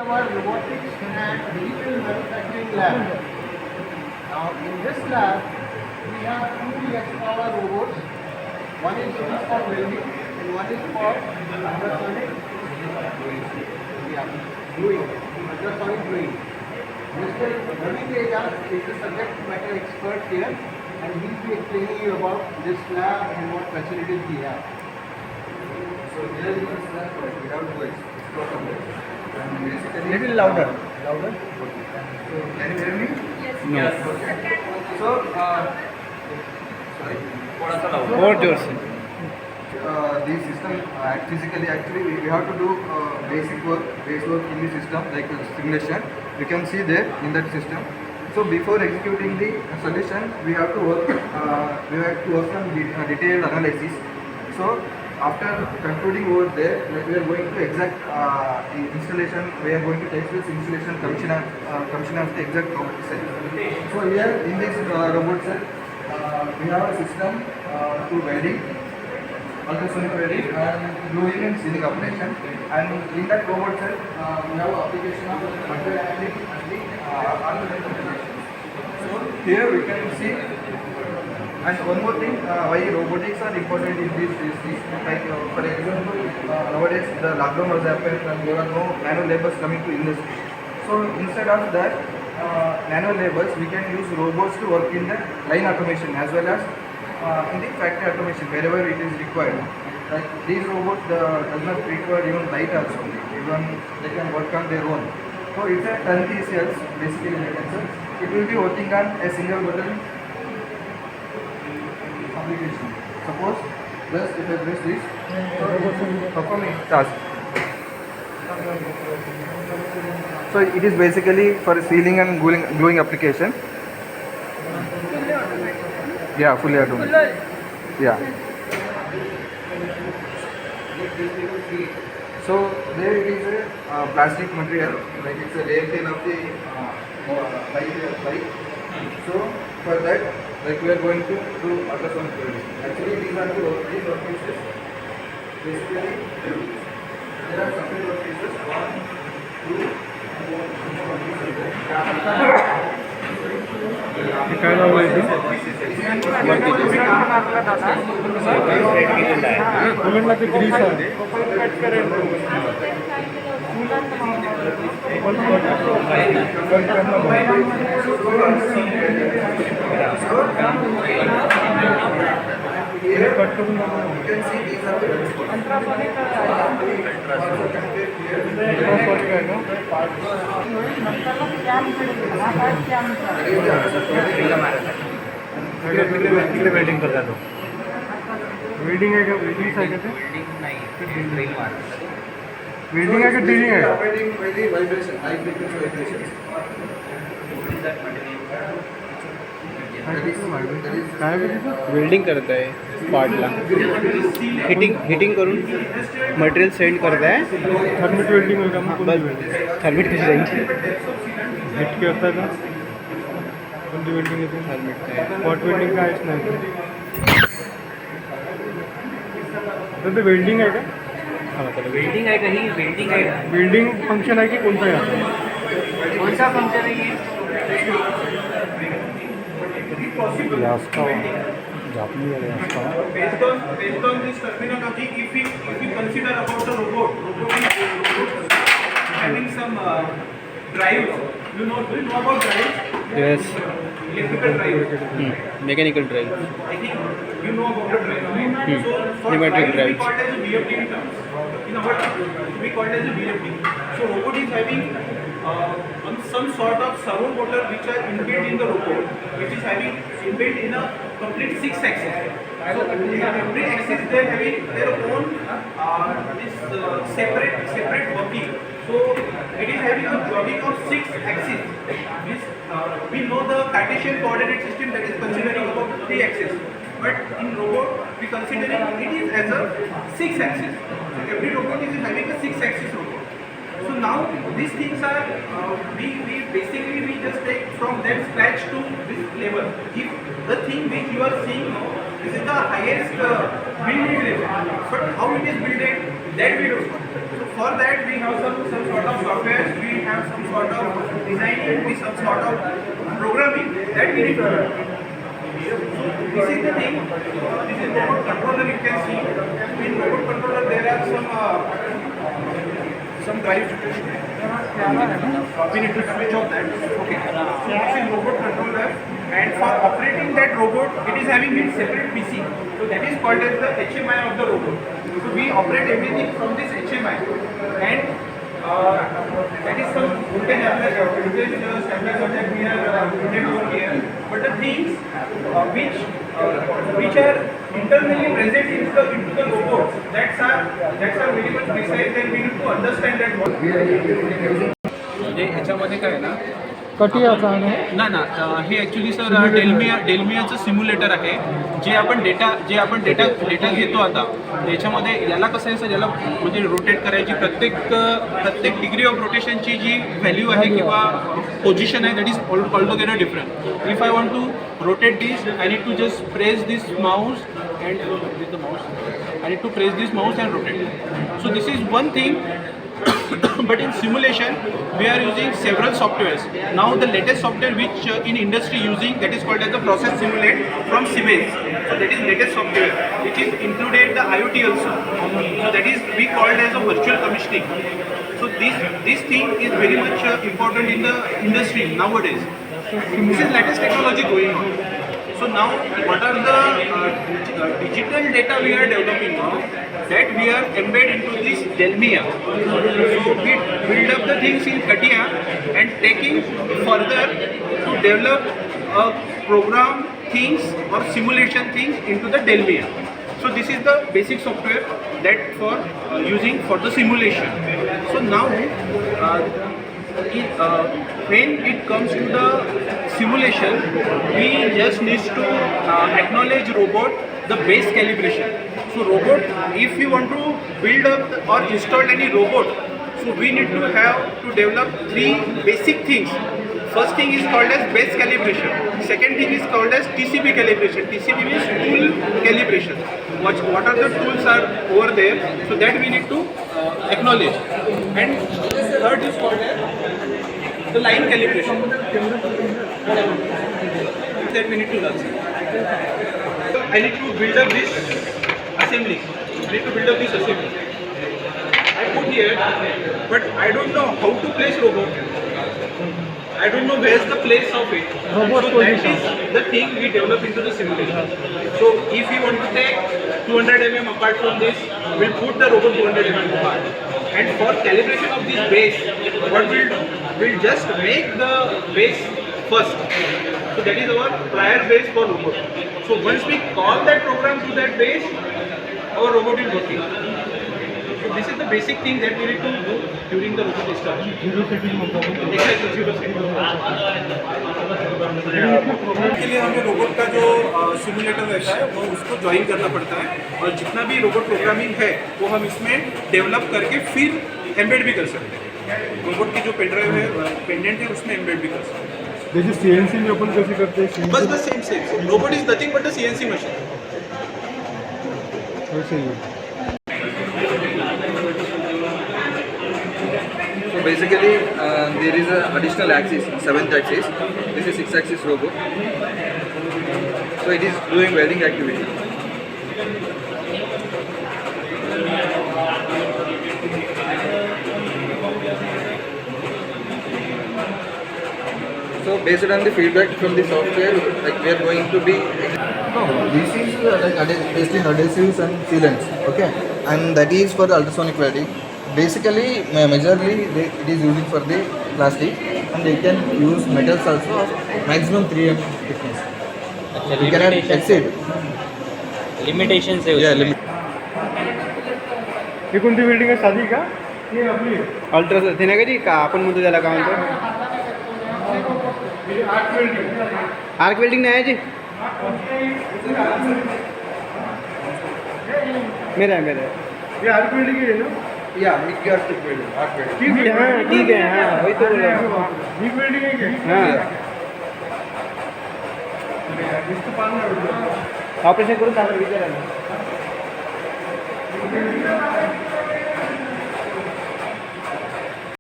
our robotics and digital manufacturing lab. Now in this lab, we have two Yaskawa robots. One is used for welding and one is for ultrasonic gluing, ultrasonic gluing. Mr. Ravi Teja is the subject matter expert here, and he will be explaining you about this lab and what facilities we have. So here is the lab without voice. Little louder. Louder? Okay. So can you hear me? No. Okay. So sorry. More yours. The system physically actually we have to do base work in the system like simulation. You can see there in that system. So before executing the solution, we have to work on detailed analysis. So after concluding over there, like we are going to exact installation. We are going to test this installation commission of the exact robot cell. So here in this robot cell, we have a system to welding, ultrasonic welding and gluing and sealing operation. And in that robot cell, we have application of material handling and the armament application. So here we can see. And one more thing, why robotics are important in this is like for example, nowadays the lockdown has happened and there are no manual labors coming to industry. So instead of that manual labors, we can use robots to work in the line automation as well as in the factory automation wherever it is required. Like these robots does not require even light also. Even they can work on their own. So it's a turnkey cells basically mechanism. It will be working on a single button application. Suppose just if I press this, so it will perform a task. So it is basically for sealing and gluing application. Yeah, fully automatic. Yeah. So there it is a plastic material, like it's a rear tail of the bike. So for that, like we are going to do ultrasonic welding. Actually, these workpieces. Basically, there are separate workpieces. 1, 2. काय नाव आहे बुलेटला ते Greece आहे cut करून तिकडे welding करता तो welding आहे का वेल्डिंग आहे का ते वेल्डिंग आहे का ड्रिलिंग आहे काय वेल्डिंग करत आहे पार्टला हिटिंग करून मटेरियल सेंड करत आहे थर्मिट वेल्डिंग होईल का मग थर्मिट कशी जाईल हिट करता का कोणती वेल्डिंग येते थर्मिट स्पॉट वेल्डिंग काहीच नाही तर ते वेल्डिंग आहे का वेल्डिंग आहे का ही वेल्डिंग आहे वेल्डिंग फंक्शन आहे की कोणतं आहे कोणता फंक्शन आहे Based on this terminology, if we consider about the robot is having some drives. Do you know about drives? Yes. Electrical drives. Mechanical drive. I think you know about the drive. So for Pneumatic drive, we drives. call it as a VFD terms. In our terms, we call it as a VFD. So robot is having some sort of servo motor which are inbuilt in the robot, which is having inbuilt in a complete 6 axis. So in every axis they are having their own separate working. So it is having a jogging of 6 axes. We know the Cartesian coordinate system that is considering about 3 axis. But in robot we considering it is as a 6 axis. So every robot is having a 6 axis robot. So now these things are we just take from that scratch to this level. If the thing which you are seeing now, this is the highest building level, but how it is built, that we don't know. So for that we have some sort of software we be some sort of programming that we need to do. This is the thing. This is robot controller. You can see in robot controller there are some drives. We need to switch off that. Okay. So this is robot controller, and for operating that robot, it is having its separate PC. So that is called as the HMI of the robot. So we operate everything from this HMI, and that is some voltage stabilizer that we have put over here. But the things which are internally present into the robots, that's are very much precise, and we need to understand that what. म्हणजे याच्यामध्ये काय आहे ना कटियाचा आहे ना हे actually sir डेल्मियाचं simulator आहे जे आपण data घेतो आता याच्यामध्ये याला कसं आहे सर याला म्हणजे रोटेट करायची प्रत्येक डिग्री ऑफ रोटेशनची जी व्हॅल्यू आहे किंवा पोझिशन आहे that is altogether different. If I want to rotate this I need to just press this mouse and with the mouse I need to press this mouse and rotate. So this is one thing. But in simulation we are using several softwares. Now the latest software which in industry using, that is called as the Process Simulate from Siemens. So that is latest software which is included the IoT also. So that is we called as a virtual commissioning. So this thing is very much important in the industry nowadays. This is latest technology going on. So now what are the digital data we are developing now, that we are embed into this Delmia. So we build up the things in CATIA and taking further to develop program things or simulation things into the Delmia. So this is the basic software that for using for the simulation. So now when it comes to the simulation, we just need to acknowledge robot the base calibration. So robot, if we want to build up or install any robot, so we need to have to develop three basic things. First thing is called as base calibration. Second thing is called as TCP calibration. TCP means tool calibration. What are the tools are over there, so that we need to acknowledge. And third is called as the line calibration that we need to learn. I need to build up this assembly. I put here, but I don't know how to place robot. I don't know where's the place of it. Robot so position. That is the thing we develop into the simulation. So if we want to take 200 mm apart from this, we'll put the robot 200 mm apart. And for calibration of this base, what we'll do, we'll just make the base first. So that is our prior base for robot. So once we call that program to that base, our robot is working. So this is the basic thing that we need to do during the robot installation. Zero setting. Exactly, zero setting. के लिए हमें robot का जो simulator रहता है वो उसको join करना पड़ता है, और जितना भी रोबोट प्रोग्रामिंग है वो हम इसमें डेवलप करके फिर एम्बेड भी कर सकते हैं. रोबोट की जो पेनड्राइव है पेंडेंट है उसमें एम्बेड भी कर सकते हैं. जैसे CNC में अपन कैसे करते हैं बस same. Robot is nothing but the CNC machine. वैसे ही. So basically there is an additional axis, 7th axis. This is 6 axis robot. So it is doing welding activity. So based on the feedback from the software, like we are going to be. No, this is testing adhesives and sealants. Okay, and that is for the ultrasonic welding. Basically, majorly it is using for the plastic, and they can use metals also of maximum 3 mm thickness. You cannot exceed. Limitation से Yeah, limit. ही कोणती building आहे साधी का ही आपली ultra ते नाही का जी का आपण म्हणतो त्याला काय म्हणतो आर्क वेल्डिंग नाही आहे जी मेरा है ये आर्क बिल्डिंग है ना. Yeah, mid-gear stick welding, arc welding. ठीक है. हाँ ठीक है हाँ वही तो बोल रहा हूँ. ही बिल्डिंग है क्या. हाँ इसको पालन ऑपरेशन करून विचारा